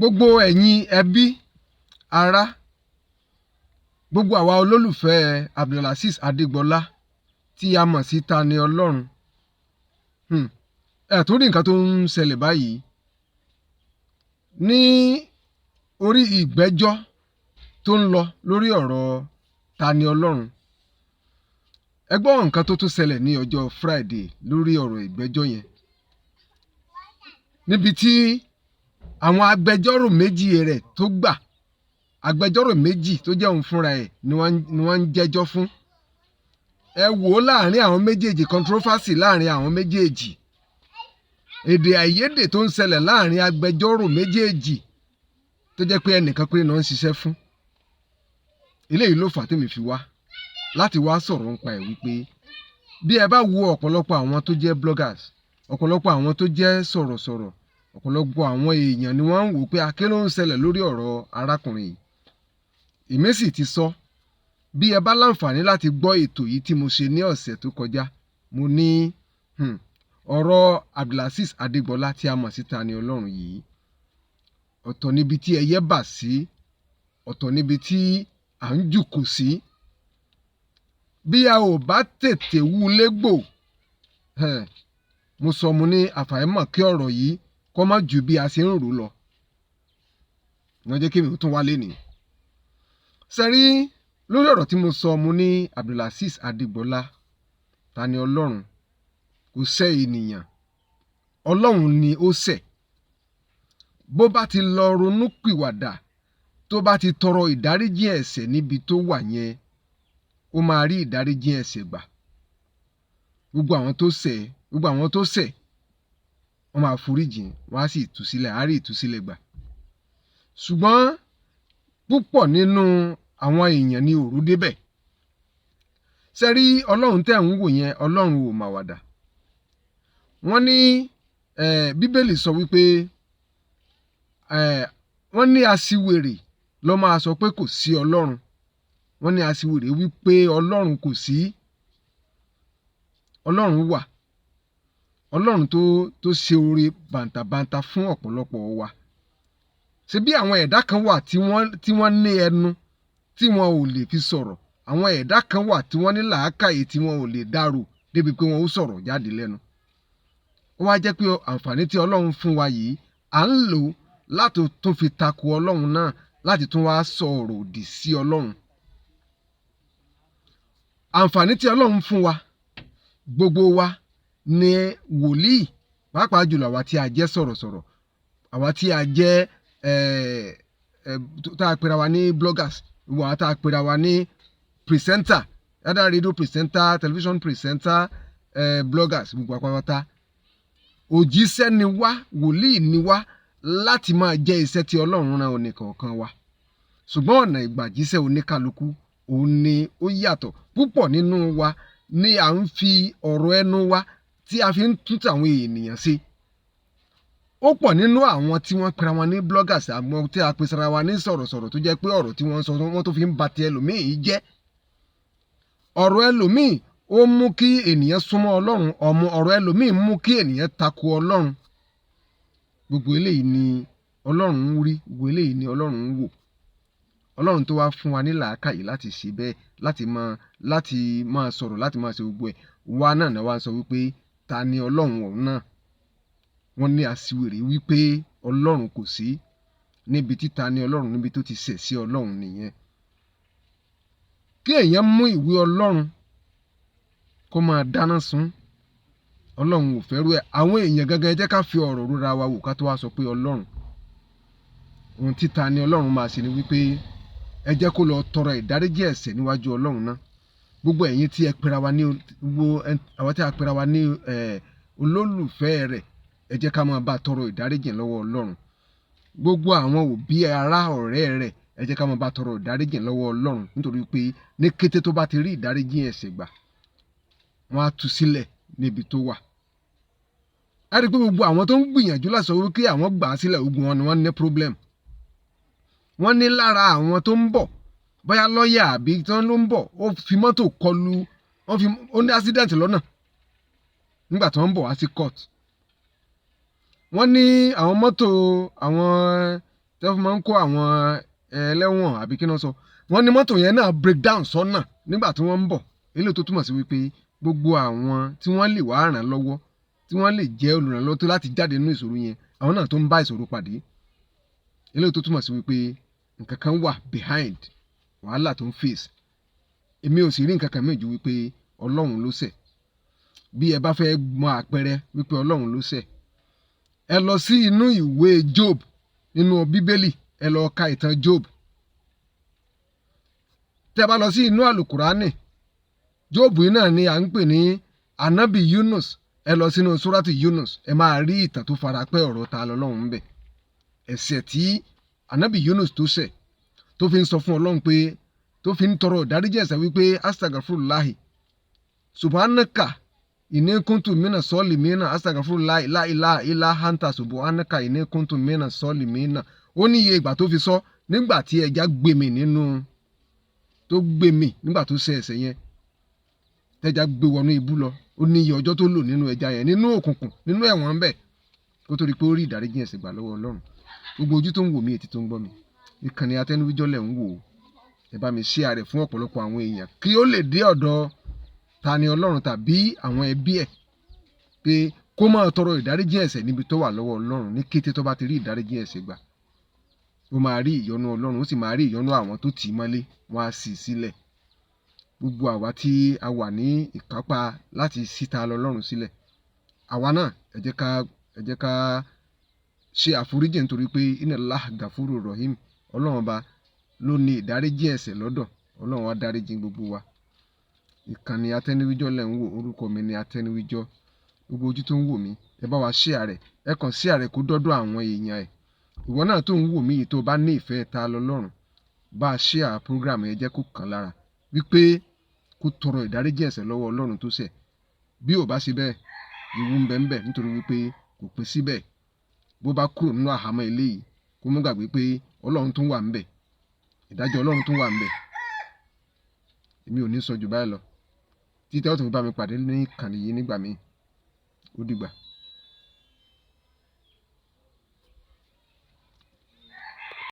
gbogbo ẹ̀yin ẹbí ará gbogbo àwa olólùfẹ́ Abdulazeez Adégbọlá tí a mọ̀ sí Taniolorun ẹ̀ tó rí nǹkan tó ń ṣẹlẹ̀ báyìí ní orí ìgbẹ́jọ́ tó ń lọ lórí ọ̀rọ̀ Taniolorun. Ẹ gbọ́ nǹkan tó tún ṣẹlẹ̀ ní ọjọ́ Friday lórí ọ̀rọ̀ ìgbẹ́jọ́ yẹn níbi tí àwọn agbẹjọ́rò méjì rẹ̀ tó gbà agbẹjọ́rò méjì tó jẹ́ òun fúnra ẹ̀ ni wọ́n ń jẹ́jọ́ fún. Ẹ wò ó láàrin àwọn méjèèjì, controversy láàrin àwọn méjèèjì, èdè àìyedè tó ń ṣẹlẹ̀ láàrin agbẹjọ́rò méjèèjì tó jẹ́ pé ẹnìkan pé náà ń ṣiṣẹ́ fún. Eléyìí ló fà tèmi fi wá láti wá sọ̀rọ̀ nípa ẹ̀ wípé bí ẹ bá wo ọ̀pọ̀lọpọ̀ àwọn tó jẹ́ bloggers, ọ̀pọ̀lọpọ̀ àwọn tó jẹ́ sọ̀rọ̀sọ̀rọ̀, ọ̀pọ̀lọpọ̀ àwọn èèyàn ni wọ́n ń wò pé kí ló ń ṣẹlẹ̀ lórí ọ̀rọ̀ arákùnrin yìí. Èmi sì ti sọ, bí ẹ bá láǹfààní láti gbọ́ ètò yìí tí mo ṣe ní ọ̀sẹ̀ tó kọjá, mo ní ọ̀rọ̀ Abdulazeez Adégbọlá tí a mọ̀ sí Taniolorun yìí, ọ̀tọ̀ níbi tí ẹyẹ bà sí, ọ̀tọ̀ níbi tí à ń jùkò sí. Bí a ò bá tètè wú légbò, mo sọ mo ní àfàìmọ̀ kí ọ̀rọ̀ yìí kó má ju bí a ṣe ń rò lọ. Wọ́n jẹ́ kí mi tún wálé nìyí. Sẹ́rí lórí ọ̀rọ̀ tí mo sọ, mo ní Abdulazeez Adégbọlá Taniolorun kò ṣẹ̀ ènìyàn, Ọlọ́run ni ó ṣẹ̀. Bó bá ti lọ ronú pìwàdà, tó bá ti tọrọ ìdáríjì ẹ̀ṣẹ̀ níbi tó wà yẹn, ó máa rí ìdáríjì ẹ̀ṣẹ̀ gbà. Gbogbo àwọn tó ṣẹ̀ wọ́n máa foríjìn, wọ́n á sì ìtúsílẹ̀, á rí ìtúsílẹ̀ gbà. Ṣùgbọ́n púpọ̀ nínú àwọn èèyàn ni òru débẹ̀. Sẹ́rí Ọlọ́run tẹ́ ń wò yẹn, Ọlọ́run ò màwàdà. Wọ́n ní Bíbélì sọ wípé wọ́n ní aṣiwèrè ló máa sọ pé kò sí Ọlọ́run. Wọ́n ní aṣiwèrè wípé Ọlọ́run kò sí. Ọlọ́run wà. Ọlọ́run tó ṣe oore bàǹtàbàǹtà fún ọ̀pọ̀lọpọ̀ wa. Ṣé bí àwọn ẹ̀dá kan wà tí wọ́n ní ẹnu tí wọn ò lè fi sọ̀rọ̀. Àwọn ẹ̀dá kan wà tí wọ́n ní làákàyè tí wọn ò lè dárò débi pé wọn ó sọ̀rọ̀ jáde lẹ́nu. Ó wá jẹ́ pé àǹfààní tí Ọlọ́run fún wa yìí à ń lò láti tún fi tako Ọlọ́run náà, láti tún wá sọ̀rọ̀ òdì sí Ọlọ́run. Àǹfààní tí Ọlọ́run fún wa, gbogbo wa ni wòlíì, pàápàá jùlọ àwa tí a jẹ́ sọ̀rọ̀sọ̀rọ̀, àwa tí a jẹ́ tá a pera wa ní bloggers, gbogbo àwa tá a pera wa ní presenter, either radio presenter, television presenter, bloggers, gbogbo àpapàtà. Òjíṣẹ́ ni wá, wòlíì ni wá láti máa jẹ́ iṣẹ́ tí Ọlọ́run rán oníkọ̀ọ̀kan wa. Ṣùgbọ́n ọ̀nà ìgbàjíṣẹ́ oníkálukú òun ni ó yàtọ̀. Púpọ̀ nínú wa ni à ń fi ọ̀rọ̀ ẹnu wa tí a fi ń tún tàwọn ènìyàn ṣe. Ó pọ̀ nínú àwọn tí wọ́n pera wọn ní bloggers, àwọn tí a pèsè ara wa ní sọ̀rọ̀sọ̀rọ̀ tó jẹ́ pé ọ̀rọ̀ tí wọ́n sọ wọ́n tó fi ń ba ti ẹlòmíì jẹ́. Ọ̀rọ̀ ẹlòmíì ó mú kí ènìyàn súnmọ́ Ọlọ́run, ọ̀rọ̀ ẹlòmíì mú kí ènìyàn tako Ọlọ́run. Gbogbo eléyìí ni Ọlọ́run ń rí, gbogbo eléyìí ni Ọlọ́run ń wò. Ọlọ́run tó wá fún wa ní làákàyè láti ṣe bẹ́ẹ̀, láti máa sọ̀rọ̀, láti máa ṣe gbogbo ẹ̀. Wa náà ni wá sọ wípé ta ni Ọlọ́run ọ̀hún náà. Wọ́n ní aṣiwèrè wípé Ọlọ́run kò sí. Níbi tí Taniolorun níbi tó ti ṣẹ̀ sí Ọlọ́run nìyẹn. Kí èèyàn mú ìwé Ọlọ́run kó máa dáná sun, Ọlọ́run ò fẹ́rù ẹ̀. Àwọn èèyàn gangan ẹ jẹ́ ká fi ọ̀rọ̀ rora wa wò ká tó wá sọ pé Ọlọ́run. Ohun tí Taniolorun máa ṣe ni wípé ẹ jẹ́ kó lọ tọrọ ìdáríjì ẹ̀ṣẹ̀ níwájú Ọlọ́run náà. Gbogbo ẹ̀yin tí ẹ pera wa ní àwọn tí a pera wa ní olólùfẹ́ rẹ̀, ẹ jẹ́ ká máa bá tọrọ ìdáríjì lọ́wọ́ Ọlọ́run. Gbogbo àwọn òbí ará ọ̀rẹ́ rẹ̀, ẹ jẹ́ ká máa bá tọrọ ìdáríjì lọ́wọ́ Ọlọ́run, nítorí pé ní kété tó bá ti rí ìdáríjì ẹ̀ṣẹ̀ gbà, wọ́n á tú sílẹ̀ níbi tó wà. A rí pé gbogbo àwọn tó ń gbìyànjú láti sọ wípé àwọn gbà á sílẹ̀, ogun wọn ni wọ́n ní problem. Wọ́n ní lára àwọn tó ń bọ̀, bóyá lọ́ọ̀yà àbí tí wọ́n ló ń bọ̀, ó fi mọ́tò kọlu, ó ní accident lọ́nà nígbà tí wọ́n ń bọ̀ wá sí court. Wọ́n ní àwọn mọ́tò àwọn tẹ́ fi máa ń kó àwọn ẹlẹ́wọ̀n àbí kí náà sọ wọ́n ní mọ́tò yẹn náà break down sọ́nà nígbà tí wọ́n ń bọ̀ eléyìí tó túmọ̀ sí wípé gbogbo àwọn tí wọ́n lè wá ràn lọ́wọ́ tí wọ́n lè jẹ́ olùrànlọ́wọ́ tó láti jáde nínú ìṣòro yẹn àwọn náà tó ń bá ìṣòro pàdé eléyìí tó túmọ̀ sí wípé nǹkan kan wà behind wàhálà tó ń face èmi ò sì rí nǹkan kan méjì wípé ọlọ́run ló ṣẹ̀ bí ẹ bá fẹ́ mọ àpẹẹrẹ wípé ọlọ́run ló ṣẹ̀ ẹ lọ sí inú ìwé Job nínú bíbélì ẹ lọ ka ìtàn Job tẹ́ bá lọ sí inú àlùkùránì Job yìí náà ni à ń pè ní anabi Yunus ẹ lọ sínú surati Yunus ẹ máa rí ìtàn tó fara pẹ́ ọ̀rọ̀ ta lọ́lọ́run ń bẹ ẹ̀ṣẹ̀ tí anabi Yunus tó ṣẹ̀ tó fi ń sọ fún ọlọ́run pé tó fi ń tọrọ ìdáríjì ẹ̀ṣẹ̀ wípé astagfirullahi subhanaka inni kuntu mina solimina astagfirullahi la ilaha illa anta subhanaka inni kuntu mina solimina ó ní iye ìgbà tó fi sọ nígbà tí ẹja gbèmí nígbà tó ṣe ẹ̀ṣẹ̀ yẹn tẹja gbé wọnú ibú lọ ó ní iye ọjọ́ tó lò nínú ẹja yẹn nínú òkùnkùn nínú ẹ̀wọ̀n bẹ́ẹ̀ kó tó rí pé ó rí ìdáríjì ẹ̀ṣẹ̀ gbà lọ́wọ́ ọlọ́run gbogbo ojú tó ń wò mí etí tó ń gbọ́ mi ìkànnì Atẹ́niwíjọ́ lẹ̀ ń wò ó ẹ bá mi share rẹ̀ fún ọ̀pọ̀lọpọ̀ àwọn èèyàn kí ó lè dé ọ̀dọ̀ Taniolorun tàbí àwọn ẹbí ẹ̀ pé kó máa tọrọ ìdáríjì ẹ̀ṣẹ̀ níbi tó wà lọ́wọ́ ọlọ́run ní kété tó bá ti rí ìdáríjì ẹ̀ṣẹ̀ gbà ó máa rí ìyọ́nú ọlọ́run ó sì máa rí ìyọ́nú àwọn tó tì í mọ́lé wọ́n á sì sílẹ̀ gbogbo àwa tí a wà ní ìkápá láti síta lọ́lọ́run sílẹ̀ àwa náà ẹ jẹ́ ká ṣe àforíjì nítorí pé innallaha gafuru rahim ọlọ́run ọba ló ní ìdáríjì ẹ̀ṣẹ̀ lọ́dọ̀ ọlọ́run á dáríjì gbogbo wa ìkànnì Atẹ́niwíjọ́ lẹ̀ ń wò orúkọ mi ní Atẹ́niwíjọ́ gbogbo ojú tó ń wò mí ẹ bá wa share rẹ̀ ẹ kàn share rẹ̀ kó dọ́dọ̀ àwọn èèyàn ẹ̀ ìwọ náà tó ń wò mí yìí tó bá ní ìfẹ́ ta lọ́lọ́run bá a share program ẹ jẹ́ kó kàn lára wípé kó tọrọ ìdáríjì ẹ̀ṣẹ̀ lọ́wọ́ ọlọ́run tó ṣẹ̀ bí ò bá ṣe bẹ́ẹ̀ ìwú ń bẹ ń bẹ nítorí wípé kò pé síbẹ̀ bó bá kúrò nínú àhámọ́ eléyìí kó mú gbàgbé pé ọlọ́run tún wà ń bẹ ìdájọ́ ọlọ́run tún wà ń bẹ èmi ò ní sọ jù báyìí lọ títí ẹ ó tún bá mi pàdé ní ìkànnì yìí nígbà míì ó dìgbà.